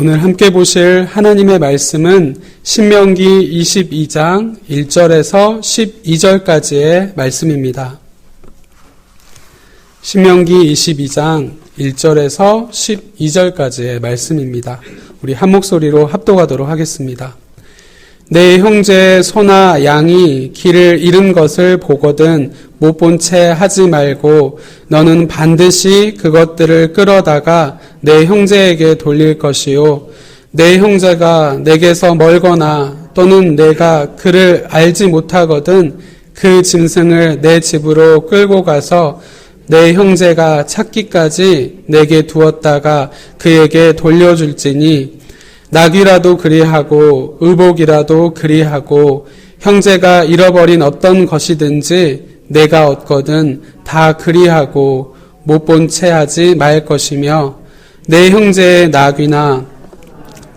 오늘 함께 보실 하나님의 말씀은 신명기 22장 1절에서 12절까지의 말씀입니다. 신명기 22장 1절에서 12절까지의 말씀입니다. 우리 한 목소리로 합독하도록 하겠습니다. 내 형제 소나 양이 길을 잃은 것을 보거든 못 본 채 하지 말고 너는 반드시 그것들을 끌어다가 내 형제에게 돌릴 것이요. 내 형제가 내게서 멀거나 또는 내가 그를 알지 못하거든 그 짐승을 내 집으로 끌고 가서 내 형제가 찾기까지 내게 두었다가 그에게 돌려줄지니 낙이라도 그리하고 의복이라도 그리하고 형제가 잃어버린 어떤 것이든지 내가 얻거든 다 그리하고 못 본 채 하지 말 것이며 내 형제의 낙이나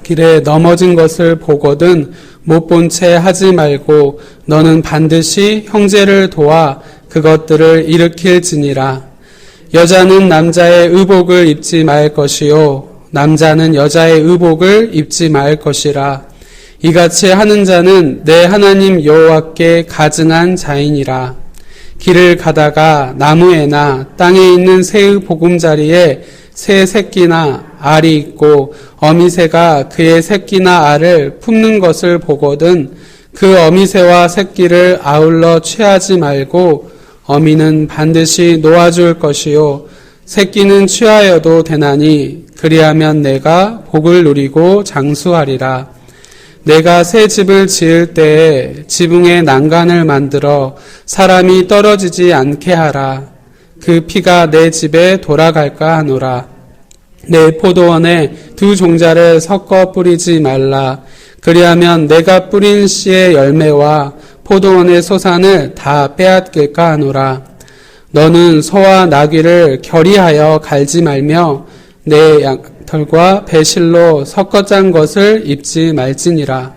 길에 넘어진 것을 보거든 못 본 채 하지 말고 너는 반드시 형제를 도와 그것들을 일으킬지니라. 여자는 남자의 의복을 입지 말 것이요 남자는 여자의 의복을 입지 말 것이라. 이같이 하는 자는 내 하나님 여호와께 가증한 자이니라. 길을 가다가 나무에나 땅에 있는 새의 보금자리에 새 새끼나 알이 있고 어미새가 그의 새끼나 알을 품는 것을 보거든 그 어미새와 새끼를 아울러 취하지 말고 어미는 반드시 놓아줄 것이요 새끼는 취하여도 되나니 그리하면 내가 복을 누리고 장수하리라. 내가 새 집을 지을 때에 지붕에 난간을 만들어 사람이 떨어지지 않게 하라. 그 피가 내 집에 돌아갈까 하노라. 내 포도원에 두 종자를 섞어 뿌리지 말라. 그리하면 내가 뿌린 씨의 열매와 포도원의 소산을 다 빼앗길까 하노라. 너는 소와 나귀를 결의하여 갈지 말며 내 양털과 배실로 섞어 짠 것을 입지 말지니라.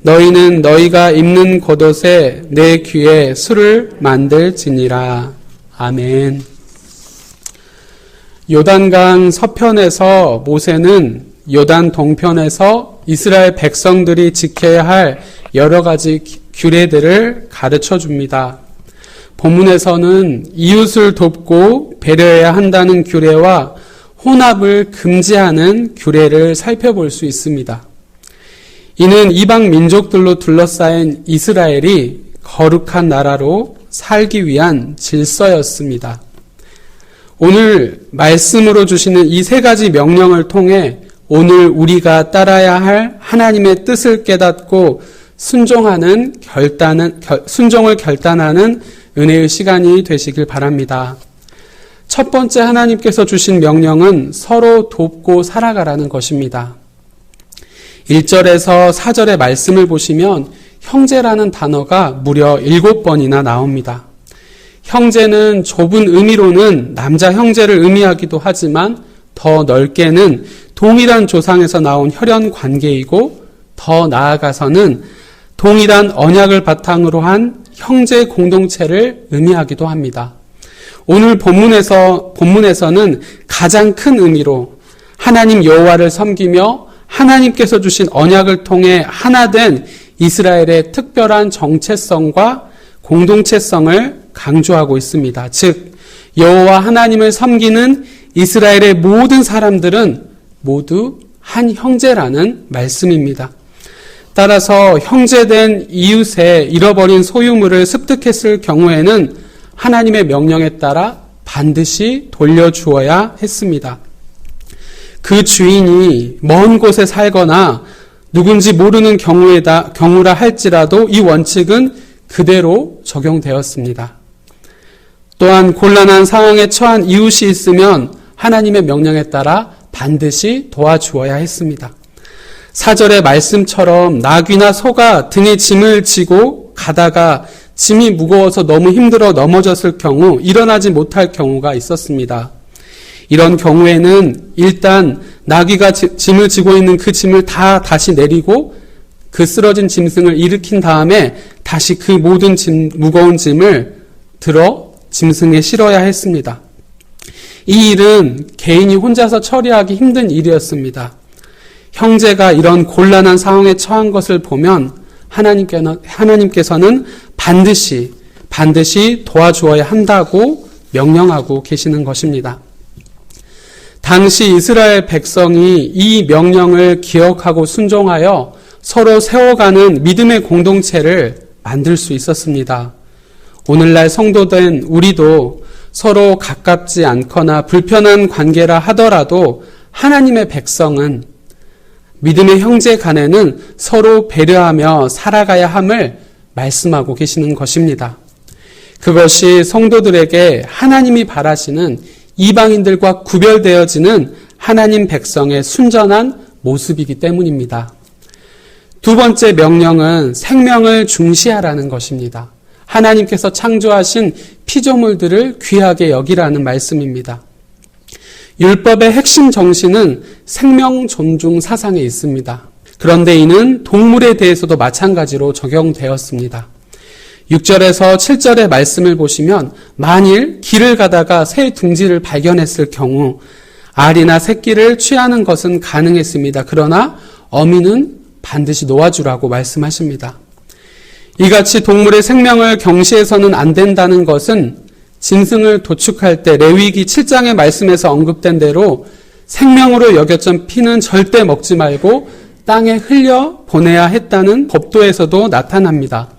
너희는 너희가 입는 겉옷에 내 귀에 술을 만들지니라. 아멘. 요단강 서편에서 모세는 요단 동편에서 이스라엘 백성들이 지켜야 할 여러 가지 규례들을 가르쳐 줍니다. 본문에서는 이웃을 돕고 배려해야 한다는 규례와 혼합을 금지하는 규례를 살펴볼 수 있습니다. 이는 이방 민족들로 둘러싸인 이스라엘이 거룩한 나라로 살기 위한 질서였습니다. 오늘 말씀으로 주시는 이 세 가지 명령을 통해 오늘 우리가 따라야 할 하나님의 뜻을 깨닫고 순종을 결단하는 은혜의 시간이 되시길 바랍니다. 첫 번째 하나님께서 주신 명령은 서로 돕고 살아가라는 것입니다. 1절에서 4절의 말씀을 보시면 형제라는 단어가 무려 7번이나 나옵니다. 형제는 좁은 의미로는 남자 형제를 의미하기도 하지만 더 넓게는 동일한 조상에서 나온 혈연 관계이고 더 나아가서는 동일한 언약을 바탕으로 한 형제 공동체를 의미하기도 합니다. 오늘 본문에서는 가장 큰 의미로 하나님 여호와를 섬기며 하나님께서 주신 언약을 통해 하나 된 이스라엘의 특별한 정체성과 공동체성을 강조하고 있습니다. 즉 여호와 하나님을 섬기는 이스라엘의 모든 사람들은 모두 한 형제라는 말씀입니다. 따라서 형제된 이웃의 잃어버린 소유물을 습득했을 경우에는 하나님의 명령에 따라 반드시 돌려주어야 했습니다. 그 주인이 먼 곳에 살거나 누군지 모르는 경우라 할지라도 이 원칙은 그대로 적용되었습니다. 또한 곤란한 상황에 처한 이웃이 있으면 하나님의 명령에 따라 반드시 도와주어야 했습니다. 4절의 말씀처럼 나귀나 소가 등에 짐을 지고 가다가 짐이 무거워서 너무 힘들어 넘어졌을 경우 일어나지 못할 경우가 있었습니다. 이런 경우에는 일단 나귀가 짐을 지고 있는 그 짐을 다시 내리고 그 쓰러진 짐승을 일으킨 다음에 다시 그 모든 무거운 짐을 들어 짐승에 실어야 했습니다. 이 일은 개인이 혼자서 처리하기 힘든 일이었습니다. 형제가 이런 곤란한 상황에 처한 것을 보면 하나님께서는 반드시 도와주어야 한다고 명령하고 계시는 것입니다. 당시 이스라엘 백성이 이 명령을 기억하고 순종하여 서로 세워가는 믿음의 공동체를 만들 수 있었습니다. 오늘날 성도된 우리도 서로 가깝지 않거나 불편한 관계라 하더라도 하나님의 백성은 믿음의 형제 간에는 서로 배려하며 살아가야 함을 말씀하고 계시는 것입니다. 그것이 성도들에게 하나님이 바라시는 이방인들과 구별되어지는 하나님 백성의 순전한 모습이기 때문입니다. 두 번째 명령은 생명을 중시하라는 것입니다. 하나님께서 창조하신 피조물들을 귀하게 여기라는 말씀입니다. 율법의 핵심 정신은 생명 존중 사상에 있습니다. 그런데 이는 동물에 대해서도 마찬가지로 적용되었습니다. 6절에서 7절의 말씀을 보시면 만일 길을 가다가 새 둥지를 발견했을 경우 알이나 새끼를 취하는 것은 가능했습니다. 그러나 어미는 반드시 놓아주라고 말씀하십니다. 이같이 동물의 생명을 경시해서는 안 된다는 것은 짐승을 도축할 때 레위기 7장의 말씀에서 언급된 대로 생명으로 여겼던 피는 절대 먹지 말고 땅에 흘려 보내야 했다는 법도에서도 나타납니다.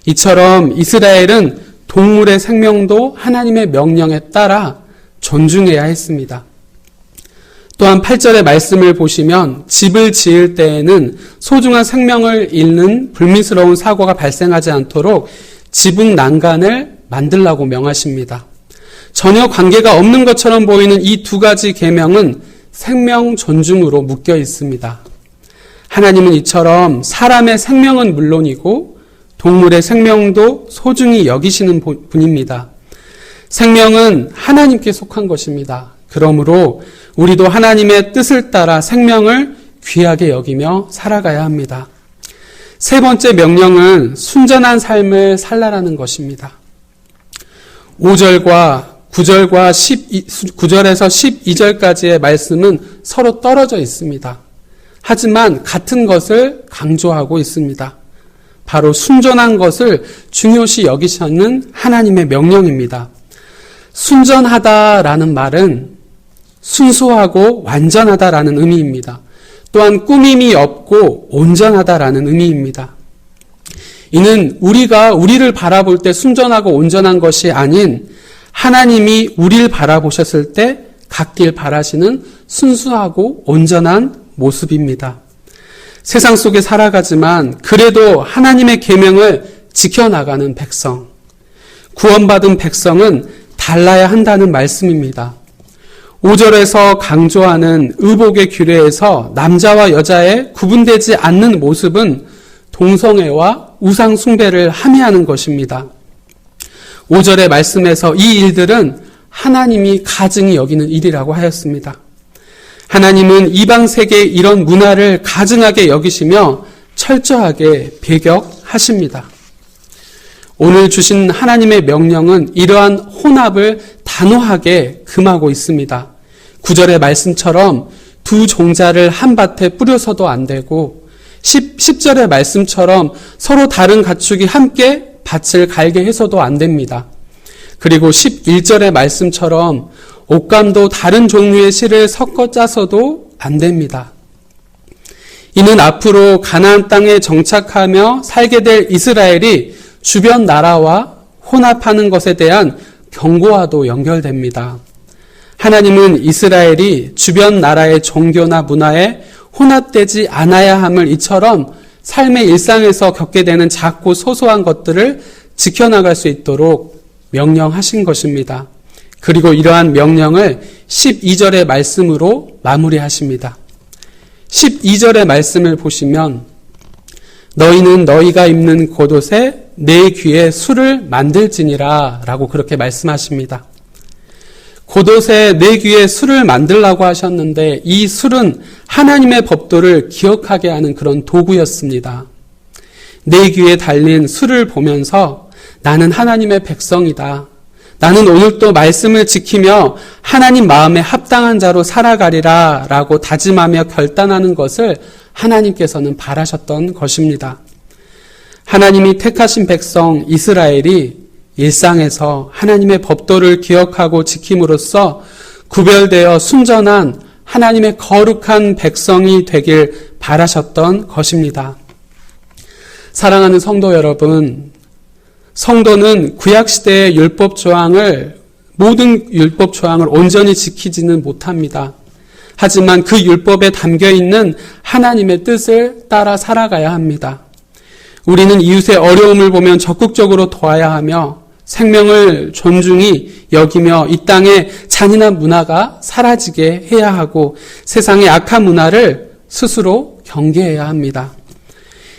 이처럼 이스라엘은 동물의 생명도 하나님의 명령에 따라 존중해야 했습니다. 또한 8절의 말씀을 보시면 집을 지을 때에는 소중한 생명을 잃는 불미스러운 사고가 발생하지 않도록 지붕 난간을 만들라고 명하십니다. 전혀 관계가 없는 것처럼 보이는 이 두 가지 계명은 생명 존중으로 묶여 있습니다. 하나님은 이처럼 사람의 생명은 물론이고 동물의 생명도 소중히 여기시는 분입니다. 생명은 하나님께 속한 것입니다. 그러므로 우리도 하나님의 뜻을 따라 생명을 귀하게 여기며 살아가야 합니다. 세 번째 명령은 순전한 삶을 살라라는 것입니다. 5절과 9절에서 12절까지의 말씀은 서로 떨어져 있습니다. 하지만 같은 것을 강조하고 있습니다. 바로 순전한 것을 중요시 여기시는 하나님의 명령입니다. 순전하다라는 말은 순수하고 완전하다라는 의미입니다. 또한 꾸밈이 없고 온전하다라는 의미입니다. 이는 우리가 우리를 바라볼 때 순전하고 온전한 것이 아닌 하나님이 우리를 바라보셨을 때 갖길 바라시는 순수하고 온전한 모습입니다. 세상 속에 살아가지만 그래도 하나님의 계명을 지켜나가는 백성, 구원받은 백성은 달라야 한다는 말씀입니다. 5절에서 강조하는 의복의 규례에서 남자와 여자의 구분되지 않는 모습은 동성애와 우상 숭배를 함의하는 것입니다. 5절의 말씀에서 이 일들은 하나님이 가증히 여기는 일이라고 하였습니다. 하나님은 이방 세계의 이런 문화를 가증하게 여기시며 철저하게 배격하십니다. 오늘 주신 하나님의 명령은 이러한 혼합을 단호하게 금하고 있습니다. 9절의 말씀처럼 두 종자를 한 밭에 뿌려서도 안 되고 10절의 말씀처럼 서로 다른 가축이 함께 밭을 갈게 해서도 안 됩니다. 그리고 11절의 말씀처럼 옷감도 다른 종류의 실을 섞어 짜서도 안 됩니다. 이는 앞으로 가나안 땅에 정착하며 살게 될 이스라엘이 주변 나라와 혼합하는 것에 대한 경고와도 연결됩니다. 하나님은 이스라엘이 주변 나라의 종교나 문화에 혼합되지 않아야 함을 이처럼 삶의 일상에서 겪게 되는 작고 소소한 것들을 지켜나갈 수 있도록 명령하신 것입니다. 그리고 이러한 명령을 12절의 말씀으로 마무리하십니다. 12절의 말씀을 보시면 너희는 너희가 입는 겉옷에 내 귀에 술을 만들지니라 라고 그렇게 말씀하십니다. 겉옷에 내 귀에 술을 만들라고 하셨는데 이 술은 하나님의 법도를 기억하게 하는 그런 도구였습니다. 내 귀에 달린 술을 보면서 나는 하나님의 백성이다. 나는 오늘 또 말씀을 지키며 하나님 마음에 합당한 자로 살아가리라 라고 다짐하며 결단하는 것을 하나님께서는 바라셨던 것입니다. 하나님이 택하신 백성 이스라엘이 일상에서 하나님의 법도를 기억하고 지킴으로써 구별되어 순전한 하나님의 거룩한 백성이 되길 바라셨던 것입니다. 사랑하는 성도 여러분, 성도는 구약시대의 모든 율법 조항을 온전히 지키지는 못합니다. 하지만 그 율법에 담겨있는 하나님의 뜻을 따라 살아가야 합니다. 우리는 이웃의 어려움을 보면 적극적으로 도와야 하며 생명을 존중히 여기며 이 땅에 잔인한 문화가 사라지게 해야 하고 세상의 악한 문화를 스스로 경계해야 합니다.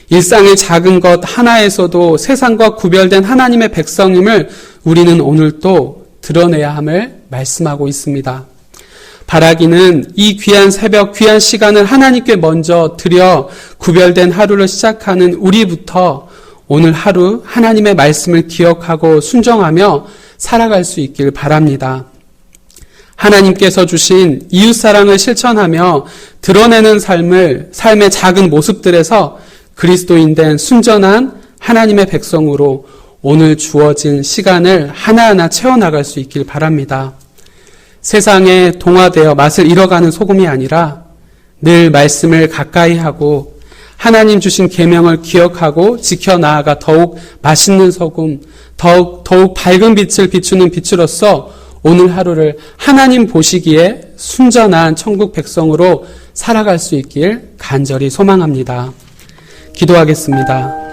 일상의 작은 것 하나에서도 세상과 구별된 하나님의 백성임을 우리는 오늘 또 드러내야 함을 말씀하고 있습니다. 바라기는 이 귀한 새벽, 귀한 시간을 하나님께 먼저 드려 구별된 하루를 시작하는 우리부터 오늘 하루 하나님의 말씀을 기억하고 순종하며 살아갈 수 있길 바랍니다. 하나님께서 주신 이웃사랑을 실천하며 드러내는 삶의 작은 모습들에서 그리스도인 된 순전한 하나님의 백성으로 오늘 주어진 시간을 하나하나 채워나갈 수 있길 바랍니다. 세상에 동화되어 맛을 잃어가는 소금이 아니라 늘 말씀을 가까이 하고 하나님 주신 계명을 기억하고 지켜나아가 더욱 맛있는 소금, 더욱 밝은 빛을 비추는 빛으로서 오늘 하루를 하나님 보시기에 순전한 천국 백성으로 살아갈 수 있길 간절히 소망합니다. 기도하겠습니다.